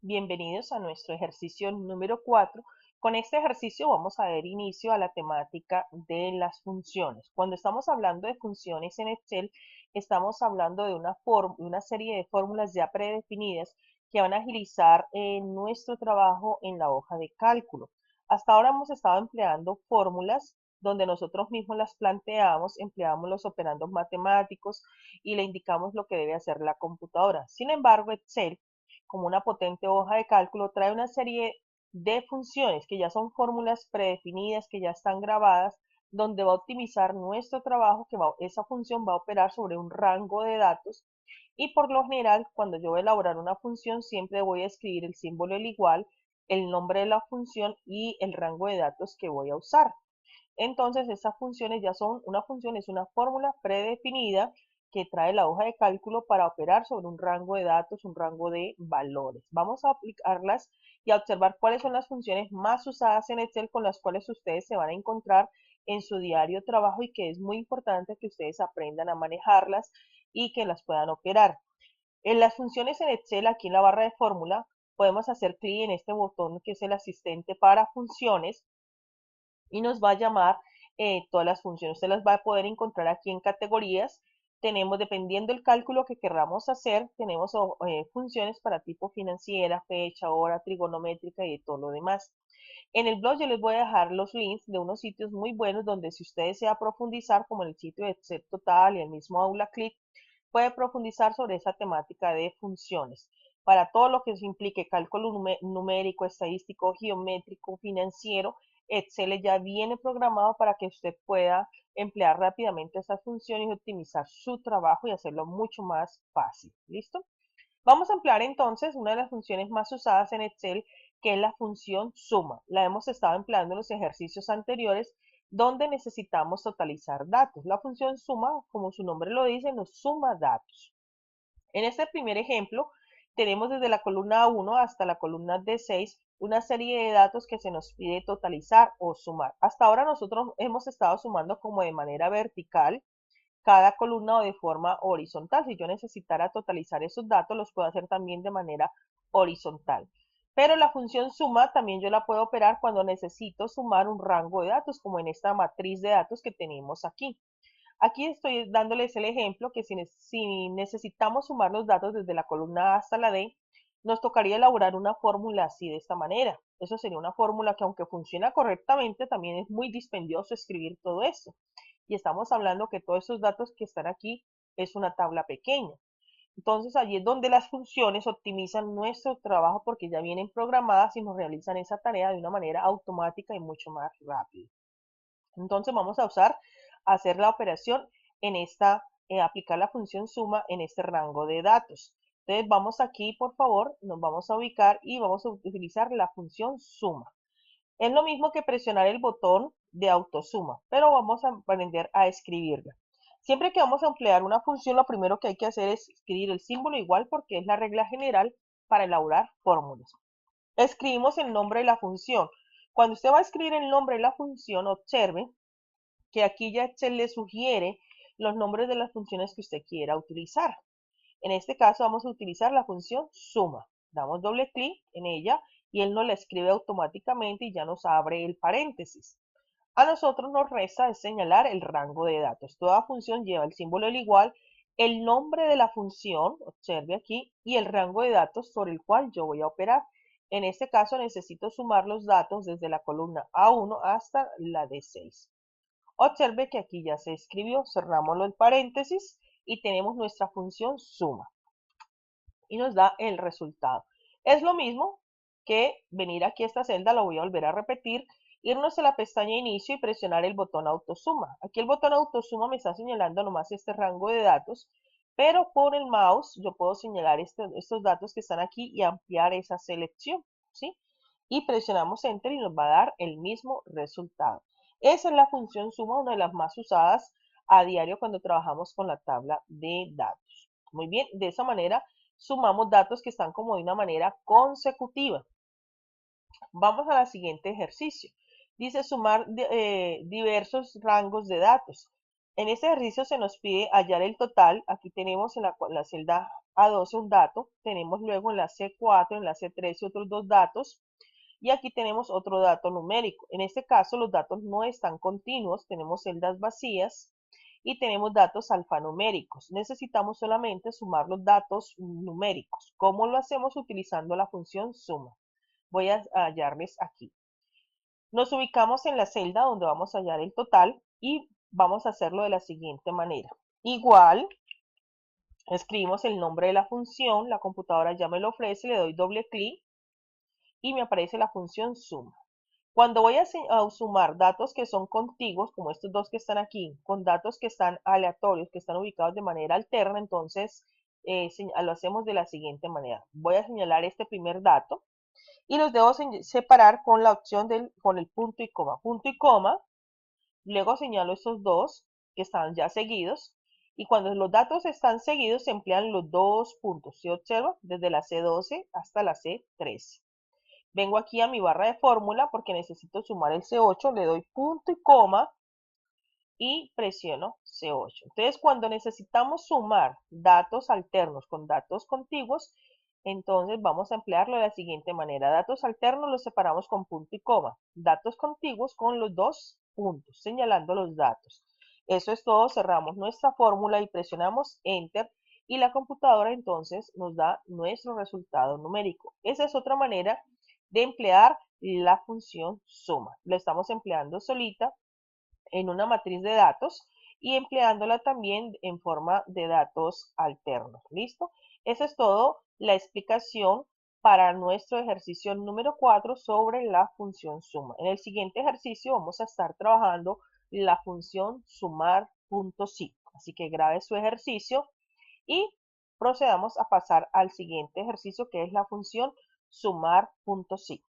Bienvenidos a nuestro ejercicio número 4. Con este ejercicio vamos a dar inicio a la temática de las funciones. Cuando estamos hablando de funciones en Excel, estamos hablando de una serie de fórmulas ya predefinidas que van a agilizar nuestro trabajo en la hoja de cálculo. Hasta ahora hemos estado empleando fórmulas donde nosotros mismos las planteamos, empleamos los operandos matemáticos y le indicamos lo que debe hacer la computadora. Sin embargo, Excel, como una potente hoja de cálculo, trae una serie de funciones que ya son fórmulas predefinidas, que ya están grabadas, donde va a optimizar nuestro trabajo, esa función va a operar sobre un rango de datos y por lo general cuando yo voy a elaborar una función siempre voy a escribir el símbolo del igual, el nombre de la función y el rango de datos que voy a usar. Entonces, estas funciones ya son, una función es una fórmula predefinida que trae la hoja de cálculo para operar sobre un rango de datos, un rango de valores. Vamos a aplicarlas y a observar cuáles son las funciones más usadas en Excel con las cuales ustedes se van a encontrar en su diario trabajo y que es muy importante que ustedes aprendan a manejarlas y que las puedan operar. En las funciones en Excel, aquí en la barra de fórmula, podemos hacer clic en este botón que es el asistente para funciones y nos va a llamar todas las funciones. Usted las va a poder encontrar aquí en categorías. Tenemos, dependiendo del cálculo que queramos hacer, tenemos funciones para tipo financiera, fecha, hora, trigonométrica y de todo lo demás. En el blog yo les voy a dejar los links de unos sitios muy buenos donde si usted desea profundizar, como en el sitio de Excel Total y el mismo Aula Click, puede profundizar sobre esa temática de funciones. Para todo lo que implique cálculo numérico, estadístico, geométrico, financiero, Excel ya viene programado para que usted pueda emplear rápidamente esas funciones y optimizar su trabajo y hacerlo mucho más fácil. ¿Listo? Vamos a emplear entonces una de las funciones más usadas en Excel, que es la función suma. La hemos estado empleando en los ejercicios anteriores donde necesitamos totalizar datos. La función suma, como su nombre lo dice, nos suma datos. En este primer ejemplo, tenemos desde la columna 1 hasta la columna D6 una serie de datos que se nos pide totalizar o sumar. Hasta ahora nosotros hemos estado sumando como de manera vertical cada columna o de forma horizontal. Si yo necesitara totalizar esos datos, los puedo hacer también de manera horizontal. Pero la función suma también yo la puedo operar cuando necesito sumar un rango de datos, como en esta matriz de datos que tenemos aquí. Aquí estoy dándoles el ejemplo que si necesitamos sumar los datos desde la columna A hasta la D, nos tocaría elaborar una fórmula así de esta manera. Eso sería una fórmula que aunque funciona correctamente, también es muy dispendioso escribir todo esto. Y estamos hablando que todos esos datos que están aquí es una tabla pequeña. Entonces allí es donde las funciones optimizan nuestro trabajo porque ya vienen programadas y nos realizan esa tarea de una manera automática y mucho más rápida. Entonces vamos a hacer la operación en aplicar la función suma en este rango de datos. Entonces vamos aquí, por favor, nos vamos a ubicar y vamos a utilizar la función suma. Es lo mismo que presionar el botón de autosuma, pero vamos a aprender a escribirla. Siempre que vamos a emplear una función, lo primero que hay que hacer es escribir el símbolo igual porque es la regla general para elaborar fórmulas. Escribimos el nombre de la función. Cuando usted va a escribir el nombre de la función, observe que aquí ya se le sugiere los nombres de las funciones que usted quiera utilizar. En este caso vamos a utilizar la función suma. Damos doble clic en ella y él nos la escribe automáticamente y ya nos abre el paréntesis. A nosotros nos resta es señalar el rango de datos. Toda función lleva el símbolo del igual, el nombre de la función, observe aquí, y el rango de datos sobre el cual yo voy a operar. En este caso necesito sumar los datos desde la columna A1 hasta la D6. Observe que aquí ya se escribió, cerramos el paréntesis y tenemos nuestra función suma y nos da el resultado. Es lo mismo que venir aquí a esta celda, lo voy a volver a repetir, irnos a la pestaña inicio y presionar el botón autosuma. Aquí el botón autosuma me está señalando nomás este rango de datos, pero por el mouse yo puedo señalar estos datos que están aquí y ampliar esa selección, ¿sí? Y presionamos enter y nos va a dar el mismo resultado. Esa es la función suma, una de las más usadas a diario cuando trabajamos con la tabla de datos. Muy bien, de esa manera sumamos datos que están como de una manera consecutiva. Vamos al siguiente ejercicio. Dice sumar diversos rangos de datos. En este ejercicio se nos pide hallar el total. Aquí tenemos en la celda a 12 un dato, tenemos luego en la C4, en la C13 otros dos datos, y aquí tenemos otro dato numérico. En este caso los datos no están continuos, tenemos celdas vacías y tenemos datos alfanuméricos. Necesitamos solamente sumar los datos numéricos. ¿Cómo lo hacemos? Utilizando la función suma. Voy a hallarles aquí. Nos ubicamos en la celda donde vamos a hallar el total y vamos a hacerlo de la siguiente manera. Igual, escribimos el nombre de la función, la computadora ya me lo ofrece, le doy doble clic y me aparece la función suma. Cuando voy a sumar datos que son contiguos, como estos dos que están aquí, con datos que están aleatorios, que están ubicados de manera alterna, entonces lo hacemos de la siguiente manera. Voy a señalar este primer dato y los debo separar con la opción con el punto y coma. Punto y coma, luego señalo estos dos que están ya seguidos y cuando los datos están seguidos se emplean los dos puntos. Se observa desde la C12 hasta la C13. Vengo aquí a mi barra de fórmula porque necesito sumar el C8, le doy punto y coma y presiono C8. Entonces, cuando necesitamos sumar datos alternos con datos contiguos, entonces vamos a emplearlo de la siguiente manera. Datos alternos los separamos con punto y coma. Datos contiguos con los dos puntos, señalando los datos. Eso es todo, cerramos nuestra fórmula y presionamos Enter y la computadora entonces nos da nuestro resultado numérico. Esa es otra manera de emplear la función suma. Lo estamos empleando solita en una matriz de datos y empleándola también en forma de datos alternos. ¿Listo? Esa es todo la explicación para nuestro ejercicio número 4 sobre la función suma. En el siguiente ejercicio vamos a estar trabajando la función sumar.si. Así que grabe su ejercicio y procedamos a pasar al siguiente ejercicio que es la función sumar.si.